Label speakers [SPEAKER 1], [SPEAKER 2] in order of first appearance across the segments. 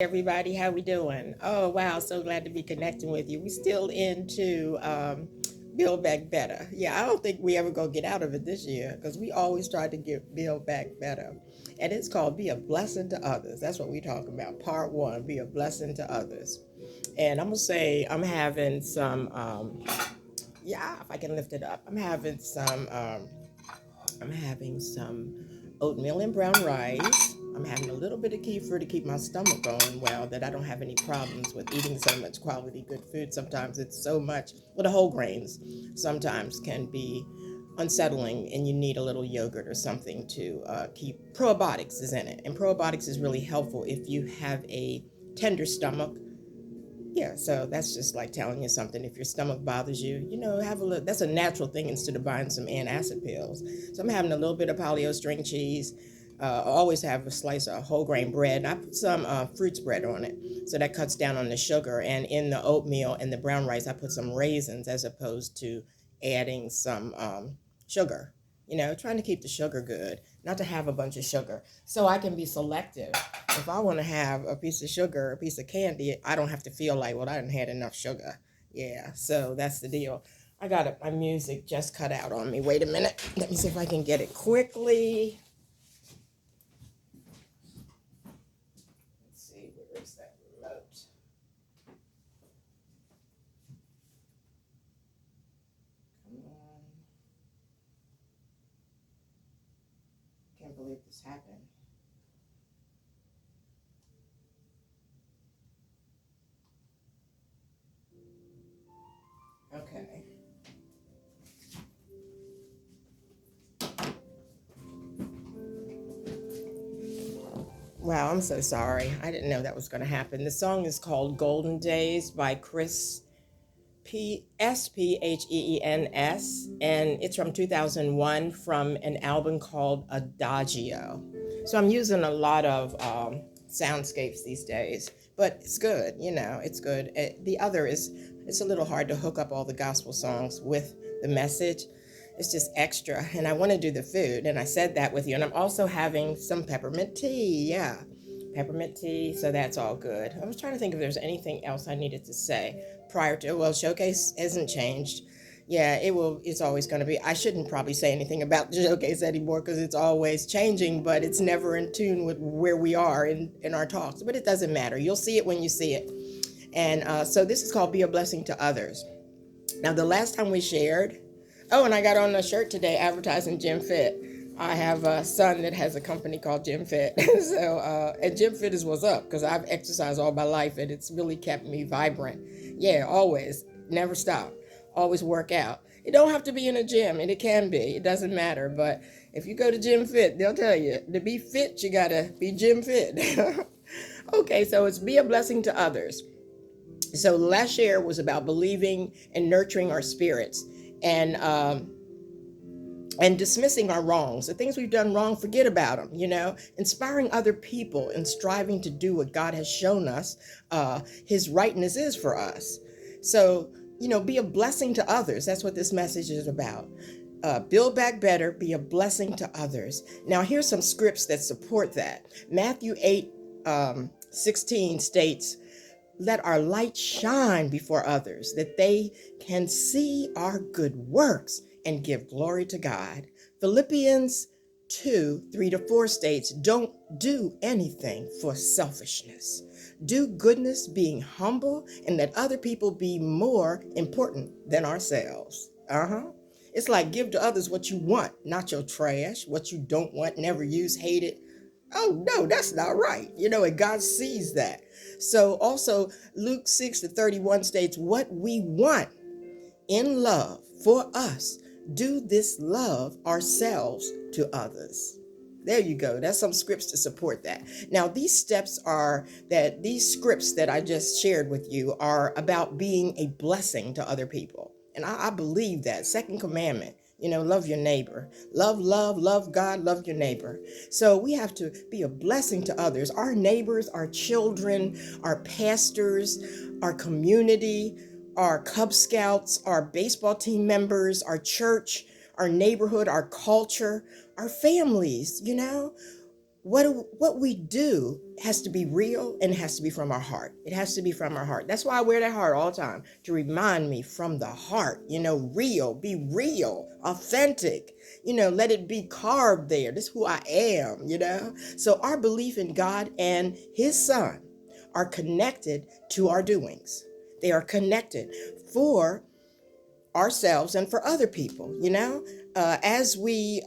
[SPEAKER 1] Everybody, how we doing? Oh wow, so glad to be connecting with you. We still into Build Back Better. Yeah, I don't think we ever gonna get out of it this year because we always try to get Build Back Better. And it's called Be a Blessing to Others. That's what we talk about. Part one, be a blessing to others. And I'm gonna say I'm having some yeah, if I can lift it up. I'm having some oatmeal and brown rice. I'm having a little bit of kefir to keep my stomach going well, that I don't have any problems with eating so much quality good food. Sometimes it's so much, well, the whole grains sometimes can be unsettling, and you need a little yogurt or something to keep. Probiotics is in it, and probiotics is really helpful if you have a tender stomach. Yeah, so that's just like telling you something. If your stomach bothers you, have a little. That's a natural thing instead of buying some antacid pills. So I'm having a little bit of paleo string cheese. I always have a slice of whole grain bread. And I put some fruits bread on it, so that cuts down on the sugar. And in the oatmeal and the brown rice, I put some raisins as opposed to adding some sugar. Trying to keep the sugar good, not to have a bunch of sugar, so I can be selective. If I want to have a piece of sugar, a piece of candy, I don't have to feel like, well, I didn't had enough sugar. Yeah, so that's the deal. I got it. My music just cut out on me. Wait a minute. Let me see if I can get it quickly. Let's see, where is that remote? Come on. Can't believe this happened. Okay. Wow, I'm so sorry. I didn't know that was going to happen. The song is called Golden Days by Chris Pheen's, and it's from 2001 from an album called Adagio. So I'm using a lot of soundscapes these days, but it's good. It's good. The other is it's a little hard to hook up all the gospel songs with the message. It's just extra, and I want to do the food, and I said that with you. And I'm also having some peppermint tea. Yeah, peppermint tea. So that's all good. I was trying to think if there's anything else I needed to say prior to. Well, showcase hasn't changed. Yeah, it will. It's always going to be. I shouldn't probably say anything about the showcase anymore because it's always changing, but it's never in tune with where we are in our talks. But it doesn't matter. You'll see it when you see it. And so this is called Be a Blessing to Others. Now, the last time we shared, oh, and I got on a shirt today advertising Gym Fit. I have a son that has a company called Gym Fit. And Gym Fit is what's up because I've exercised all my life and it's really kept me vibrant. Yeah, always. Never stop. Always work out. It don't have to be in a gym, and it can be. It doesn't matter. But if you go to Gym Fit, they'll tell you to be fit, you got to be Gym Fit. Okay, so it's be a blessing to others. So last year was about believing and nurturing our spirits, and dismissing our wrongs. The things we've done wrong, forget about them. Inspiring other people and striving to do what God has shown us His rightness is for us. So be a blessing to others. That's what this message is about. Build back better, be a blessing to others. Now, here's some scripts that support that. Matthew 8:16 states, let our light shine before others, that they can see our good works and give glory to God. Philippians 2:3-4 states, don't do anything for selfishness. Do goodness, being humble, and let other people be more important than ourselves. It's like give to others what you want, not your trash, what you don't want, never use, hate it. Oh no, that's not right. And God sees that. So also Luke 6:31 states, what we want in love for us, do this love ourselves to others. There you go. That's some scripts to support that. Now, these scripts that I just shared with you are about being a blessing to other people. And I believe that. Second commandment, love your neighbor. Love God, love your neighbor. So we have to be a blessing to others, our neighbors, our children, our pastors, our community, our Cub Scouts, our baseball team members, our church, our neighborhood, our culture, our families. what we do has to be real, and it has to be from our heart. It has to be from our heart. That's why I wear that heart all the time, to remind me from the heart, real, be real, authentic, let it be carved there. This is who I am. So our belief in God and his son are connected to our doings. They are connected for ourselves and for other people. As we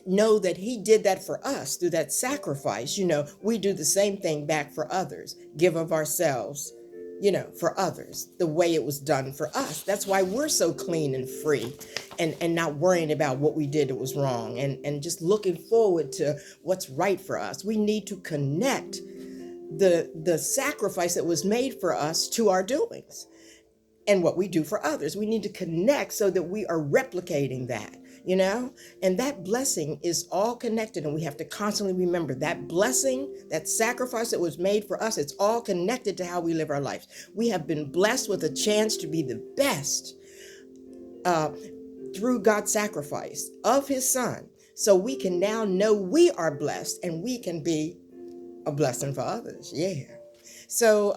[SPEAKER 1] know that he did that for us through that sacrifice, we do the same thing back for others, give of ourselves, for others, the way it was done for us. That's why we're so clean and free, and not worrying about what we did that was wrong, and just looking forward to what's right for us. We need to connect the sacrifice that was made for us to our doings and what we do for others. We need to connect so that we are replicating that, and that blessing is all connected. And we have to constantly remember that blessing, that sacrifice that was made for us, it's all connected to how we live our lives. We have been blessed with a chance to be the best through God's sacrifice of his son. So we can now know we are blessed, and we can be a blessing for others. Yeah. So,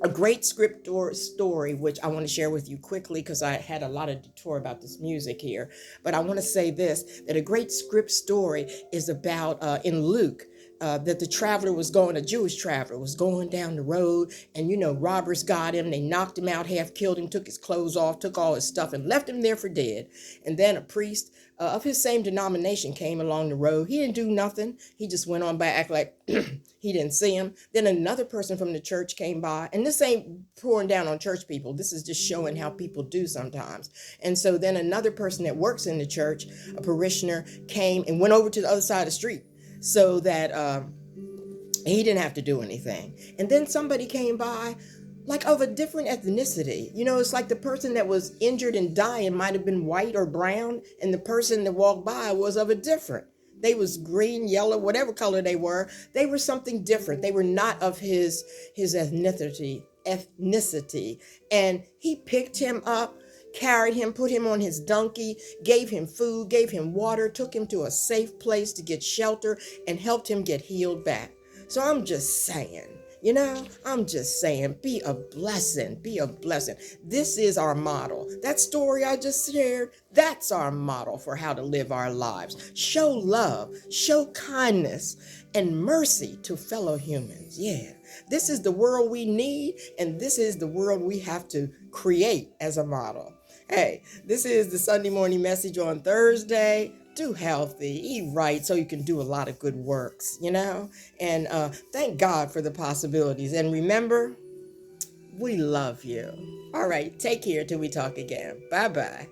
[SPEAKER 1] a great script or story, which I want to share with you quickly because I had a lot of detour about this music here. But I want to say this, that a great script story is about in Luke, that the traveler was going, a Jewish traveler was going down the road, and robbers got him. They knocked him out, half killed him, took his clothes off, took all his stuff, and left him there for dead. And then a priest of his same denomination came along the road. He didn't do nothing. He just went on by, act like he didn't see him. Then another person from the church came by, and this ain't pouring down on church people. This is just showing how people do sometimes. And so then another person that works in the church, a parishioner, came and went over to the other side of the street, so that he didn't have to do anything. And then somebody came by, like of a different ethnicity. It's like the person that was injured and dying might have been white or brown, and the person that walked by was of a different. They was green, yellow, whatever color they were. They were something different. They were not of his ethnicity. And he picked him up, carried him, put him on his donkey, gave him food, gave him water, took him to a safe place to get shelter, and helped him get healed back. So I'm just saying, be a blessing, be a blessing. This is our model. That story I just shared, that's our model for how to live our lives. Show love, show kindness, and mercy to fellow humans. Yeah, this is the world we need, and this is the world we have to create as a model. Hey, this is the Sunday morning message on Thursday. Do healthy, eat right, so you can do a lot of good works, and thank God for the possibilities. And remember, we love you. All right, take care till we talk again. Bye-bye.